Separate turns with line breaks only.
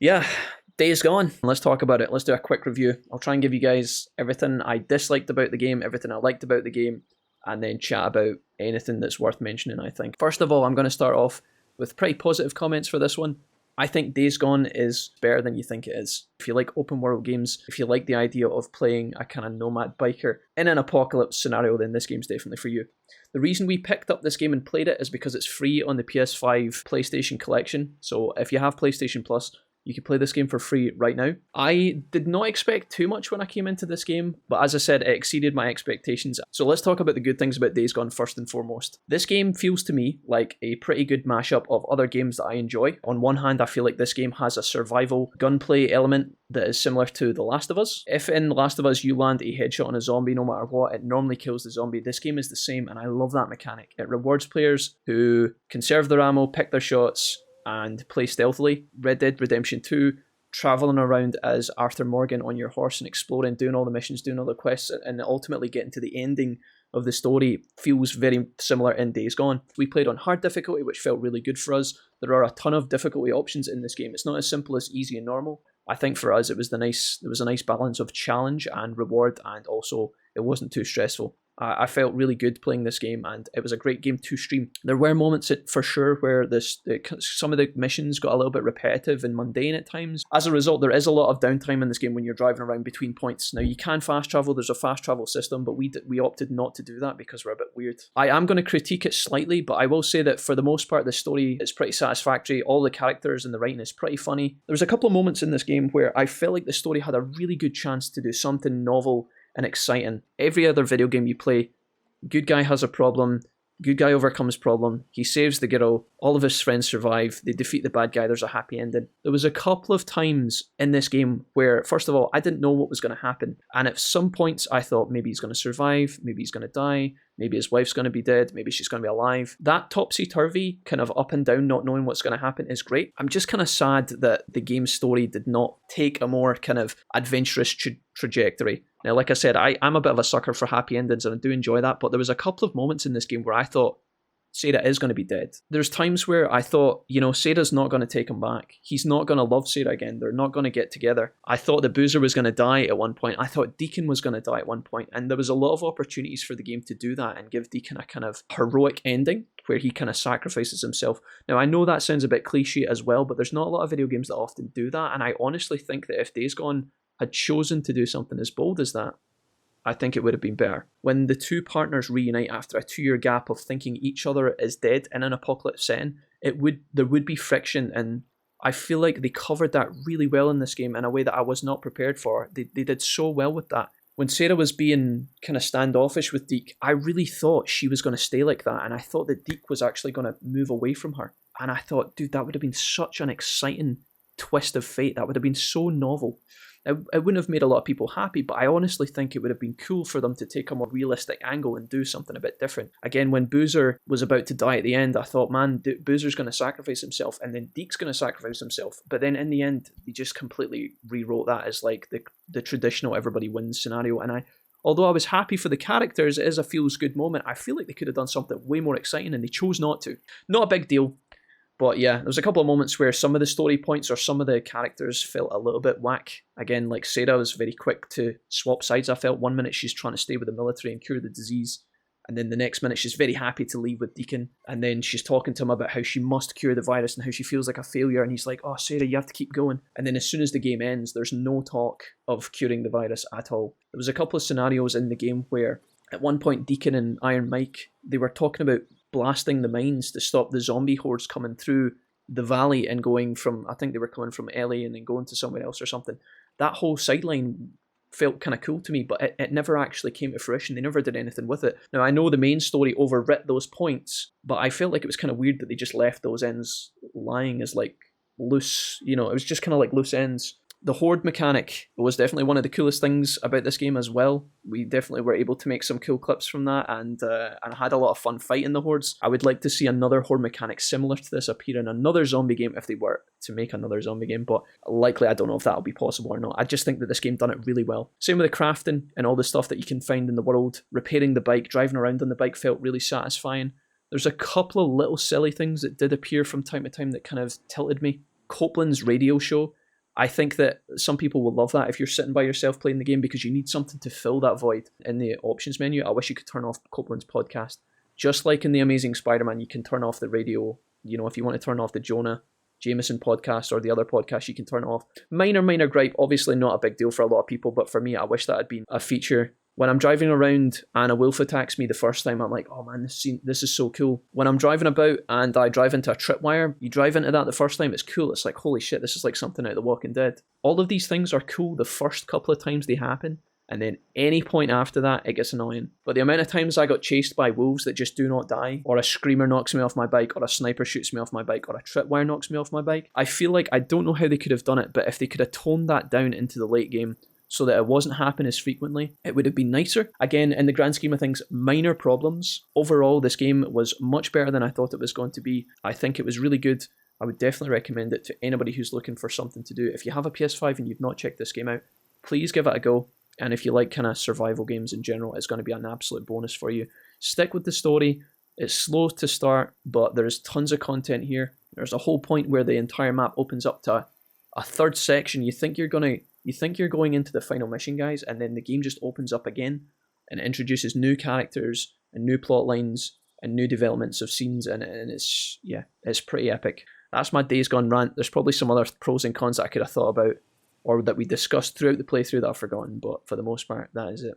Yeah, Days Gone. Let's talk about it. Let's do a quick review. I'll try and give you guys everything I disliked about the game, everything I liked about the game, and then chat about anything that's worth mentioning, I think. First of all, I'm going to start off with pretty positive comments for this one. I think Days Gone is better than you think it is. If you like open world games, if you like the idea of playing a kind of nomad biker in an apocalypse scenario, then this game's definitely for you. The reason we picked up this game and played it is because it's free on the PS5 PlayStation Collection. So if you have PlayStation Plus, you can play this game for free right now. I did not expect too much when I came into this game, but as I said, it exceeded my expectations. So let's talk about the good things about Days Gone first and foremost. This game feels to me like a pretty good mashup of other games that I enjoy. On one hand, I feel like this game has a survival gunplay element that is similar to The Last of Us. If in The Last of Us you land a headshot on a zombie, no matter what, it normally kills the zombie. This game is the same, and I love that mechanic. It rewards players who conserve their ammo, pick their shots, and play stealthily. Red Dead Redemption 2, traveling around as Arthur Morgan on your horse and exploring, doing all the missions, doing all the quests, and ultimately getting to the ending of the story feels very similar in Days Gone. We played on hard difficulty, which felt really good for us. There are a ton of difficulty options in this game. It's not as simple as easy and normal. I think for us, there was a nice balance of challenge and reward, and also it wasn't too stressful. I felt really good playing this game, and it was a great game to stream. There were moments for sure where some of the missions got a little bit repetitive and mundane at times. As a result, there is a lot of downtime in this game when you're driving around between points. Now, you can fast travel, there's a fast travel system, but we opted not to do that because we're a bit weird. I am going to critique it slightly, but I will say that for the most part, the story is pretty satisfactory. All the characters and the writing is pretty funny. There was a couple of moments in this game where I felt like the story had a really good chance to do something novel and exciting. Every other video game you play, good guy has a problem, good guy overcomes problem, he saves the girl, all of his friends survive, they defeat the bad guy, there's a happy ending. There was a couple of times in this game where, first of all, I didn't know what was going to happen, and at some points I thought maybe he's going to survive, maybe he's going to die, maybe his wife's going to be dead, maybe she's going to be alive. That topsy-turvy, kind of up and down, not knowing what's going to happen is great. I'm just kind of sad that the game's story did not take a more kind of adventurous trajectory. Now, like I said, I'm a bit of a sucker for happy endings, and I do enjoy that, but there was a couple of moments in this game where I thought Sarah is going to be dead. There's times where I thought, Sarah's not going to take him back. He's not going to love Sarah again. They're not going to get together. I thought the Boozer was going to die at one point. I thought Deacon was going to die at one point, and there was a lot of opportunities for the game to do that and give Deacon a kind of heroic ending where he kind of sacrifices himself. Now, I know that sounds a bit cliche as well, but there's not a lot of video games that often do that, and I honestly think that if Days Gone had chosen to do something as bold as that, I think it would have been better. When the two partners reunite after a 2-year gap of thinking each other is dead in an apocalypse setting, there would be friction, and I feel like they covered that really well in this game in a way that I was not prepared for. They did so well with that. When Sarah was being kind of standoffish with Deke, I really thought she was going to stay like that, and I thought that Deke was actually going to move away from her. And I thought, dude, that would have been such an exciting twist of fate. That would have been so novel. It wouldn't have made a lot of people happy, but I honestly think it would have been cool for them to take a more realistic angle and do something a bit different. Again, when Boozer was about to die at the end, I thought, man, Boozer's going to sacrifice himself, and then Deke's going to sacrifice himself. But then in the end, they just completely rewrote that as like the traditional everybody wins scenario. And although I was happy for the characters, it is a feels-good moment, I feel like they could have done something way more exciting, and they chose not to. Not a big deal. But yeah, there was a couple of moments where some of the story points or some of the characters felt a little bit whack. Again, like Sarah was very quick to swap sides. I felt one minute she's trying to stay with the military and cure the disease, and then the next minute she's very happy to leave with Deacon, and then she's talking to him about how she must cure the virus and how she feels like a failure, and he's like, oh Sarah, you have to keep going. And then as soon as the game ends, there's no talk of curing the virus at all. There was a couple of scenarios in the game where at one point Deacon and Iron Mike, they were talking about blasting the mines to stop the zombie hordes coming through the valley and going from, I think they were coming from LA and then going to somewhere else or something. That whole sideline felt kind of cool to me, but it never actually came to fruition. They never did anything with it. Now, I know the main story overwrit those points, but I felt like it was kind of weird that they just left those ends lying as like loose, it was just kind of like loose ends. The horde mechanic was definitely one of the coolest things about this game as well. We definitely were able to make some cool clips from that, and had a lot of fun fighting the hordes. I would like to see another horde mechanic similar to this appear in another zombie game if they were to make another zombie game, but likely I don't know if that'll be possible or not. I just think that this game done it really well. Same with the crafting and all the stuff that you can find in the world. Repairing the bike, driving around on the bike felt really satisfying. There's a couple of little silly things that did appear from time to time that kind of tilted me. Copeland's radio show I think that some people will love that if you're sitting by yourself playing the game, because you need something to fill that void in the options menu. I wish you could turn off Copeland's podcast. Just like in The Amazing Spider-Man, you can turn off the radio. You know, if you want to turn off the Jonah Jameson podcast or the other podcast, you can turn it off. Minor gripe, obviously not a big deal for a lot of people, but for me, I wish that had been a feature. When I'm driving around and a wolf attacks me the first time, I'm like, oh man, this is so cool. When I'm driving about and I drive into a tripwire, you drive into that the first time, it's cool. It's like, holy shit, this is like something out of The Walking Dead. All of these things are cool the first couple of times they happen, and then any point after that, it gets annoying. But the amount of times I got chased by wolves that just do not die, or a screamer knocks me off my bike, or a sniper shoots me off my bike, or a tripwire knocks me off my bike, I feel like I don't know how they could have done it, but if they could have toned that down into the late game, so that it wasn't happening as frequently, it would have been nicer. Again, in the grand scheme of things, minor problems. Overall, this game was much better than I thought it was going to be. I think it was really good. I would definitely recommend it to anybody who's looking for something to do. If you have a PS5 and you've not checked this game out, please give it a go. And if you like kind of survival games in general, it's going to be an absolute bonus for you. Stick with the story. It's slow to start, but there's tons of content here. There's a whole point where the entire map opens up to a third section. You think you're going into the final mission, guys, and then the game just opens up again and introduces new characters and new plot lines and new developments of scenes, and it's pretty epic. That's my Days Gone rant. There's probably some other pros and cons that I could have thought about or that we discussed throughout the playthrough that I've forgotten, but for the most part, that is it.